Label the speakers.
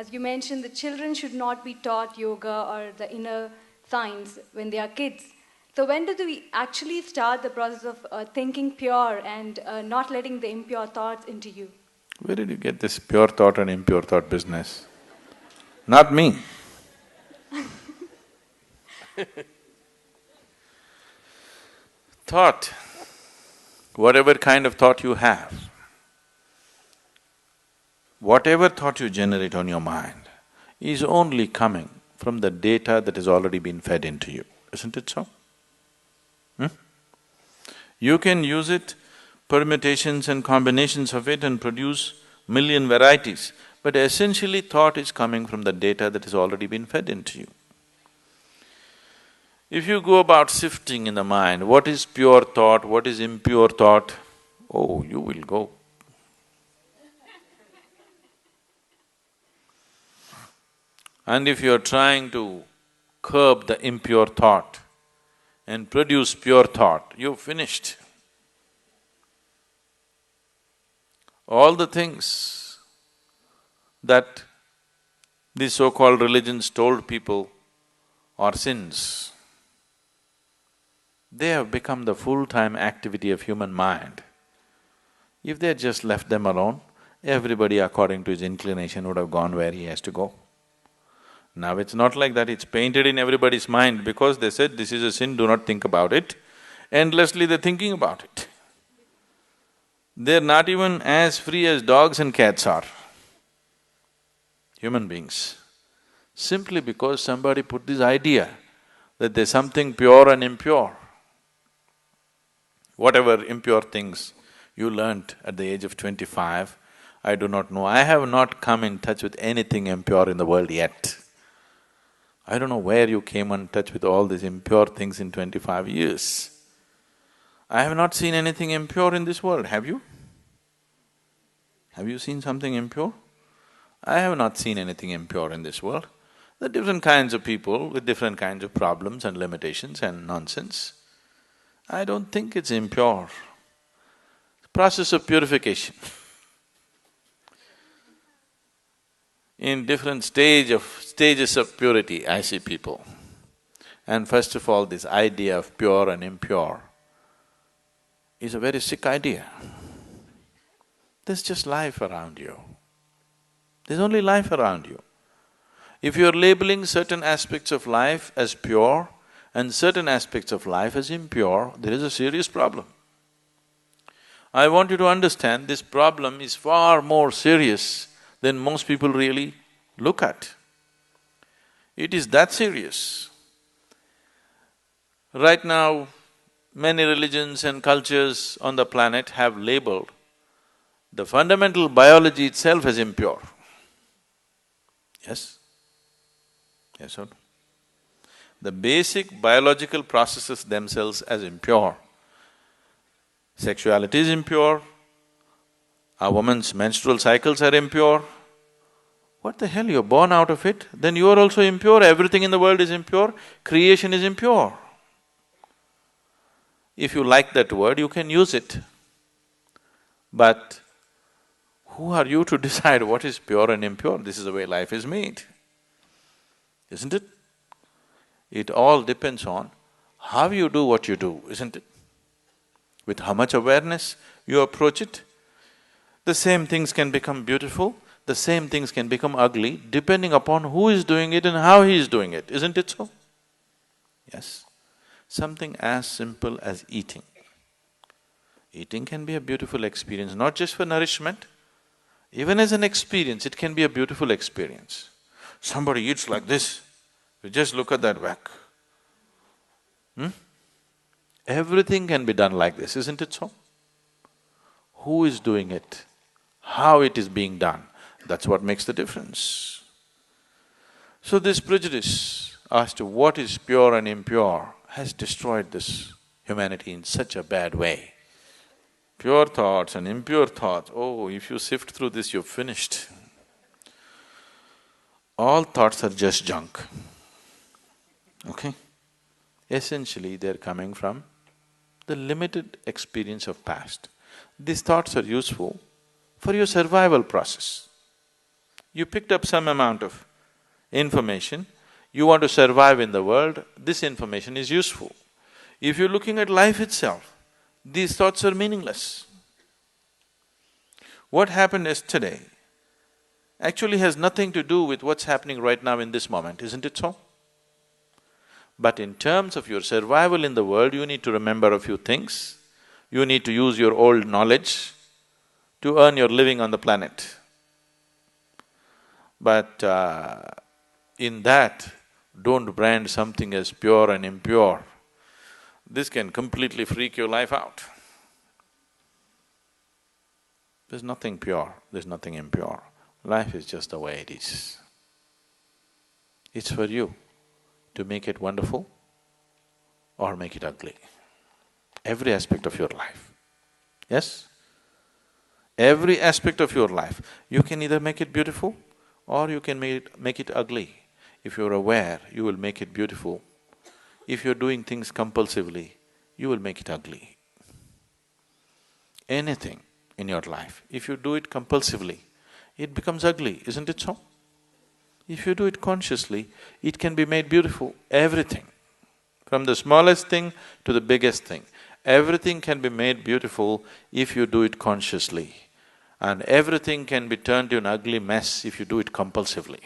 Speaker 1: as you mentioned, the children should not be taught yoga or the inner science when they are kids. So when do we actually start the process of thinking pure and not letting the impure thoughts into you?
Speaker 2: Where did you get this pure thought and impure thought business? Not me. Thought, whatever kind of thought you have, whatever thought you generate on your mind is only coming from the data that has already been fed into you, isn't it so? You can use it, permutations and combinations of it and produce million varieties, but essentially thought is coming from the data that has already been fed into you. If you go about sifting in the mind, what is pure thought, what is impure thought, oh, you will go. And if you are trying to curb the impure thought and produce pure thought, you've finished. All the things that these so-called religions told people are sins, they have become the full-time activity of human mind. If they had just left them alone, everybody according to his inclination would have gone where he has to go. Now it's not like that, it's painted in everybody's mind because they said, this is a sin, do not think about it. Endlessly they're thinking about it. They're not even as free as dogs and cats are, human beings. Simply because somebody put this idea that there's something pure and impure. Whatever impure things you learnt at the age of 25, I do not know. I have not come in touch with anything impure in the world yet. I don't know where you came in touch with all these impure things in 25 years. I have not seen anything impure in this world, have you? Have you seen something impure? I have not seen anything impure in this world. There are different kinds of people with different kinds of problems and limitations and nonsense. I don't think it's impure. Process of purification. In different stages of purity, I see people. And first of all, this idea of pure and impure is a very sick idea. There's just life around you. There's only life around you. If you're labeling certain aspects of life as pure and certain aspects of life as impure, there is a serious problem. I want you to understand this problem is far more serious than most people really look at. It is that serious. Right now, many religions and cultures on the planet have labeled the fundamental biology itself as impure. Yes? Yes or no? The basic biological processes themselves as impure. Sexuality is impure, a woman's menstrual cycles are impure. What the hell, you're born out of it, then you are also impure, everything in the world is impure, creation is impure. If you like that word, you can use it. But who are you to decide what is pure and impure? This is the way life is made, isn't it? It all depends on how you do what you do, isn't it? With how much awareness you approach it. The same things can become beautiful, the same things can become ugly, depending upon who is doing it and how he is doing it, isn't it so? Yes. Something as simple as eating. Eating can be a beautiful experience, not just for nourishment, even as an experience, it can be a beautiful experience. Somebody eats like this, you just look at that whack. Everything can be done like this, isn't it so? Who is doing it? How it is being done, that's what makes the difference. So this prejudice as to what is pure and impure has destroyed this humanity in such a bad way. Pure thoughts and impure thoughts, oh, if you sift through this, you're finished. All thoughts are just junk, okay? Essentially, they're coming from the limited experience of past. These thoughts are useful for your survival process. You picked up some amount of information, you want to survive in the world, this information is useful. If you're looking at life itself, these thoughts are meaningless. What happened yesterday actually has nothing to do with what's happening right now in this moment, isn't it so? But in terms of your survival in the world, you need to remember a few things. You need to use your old knowledge to earn your living on the planet. But in that, don't brand something as pure and impure. This can completely freak your life out. There's nothing pure, there's nothing impure. Life is just the way it is. It's for you to make it wonderful or make it ugly. Every aspect of your life. Yes? Every aspect of your life. You can either make it beautiful or you can make it ugly. If you're aware, you will make it beautiful. If you're doing things compulsively, you will make it ugly. Anything in your life, if you do it compulsively, it becomes ugly, isn't it so? If you do it consciously, it can be made beautiful, everything. From the smallest thing to the biggest thing, everything can be made beautiful if you do it consciously. And everything can be turned to an ugly mess if you do it compulsively.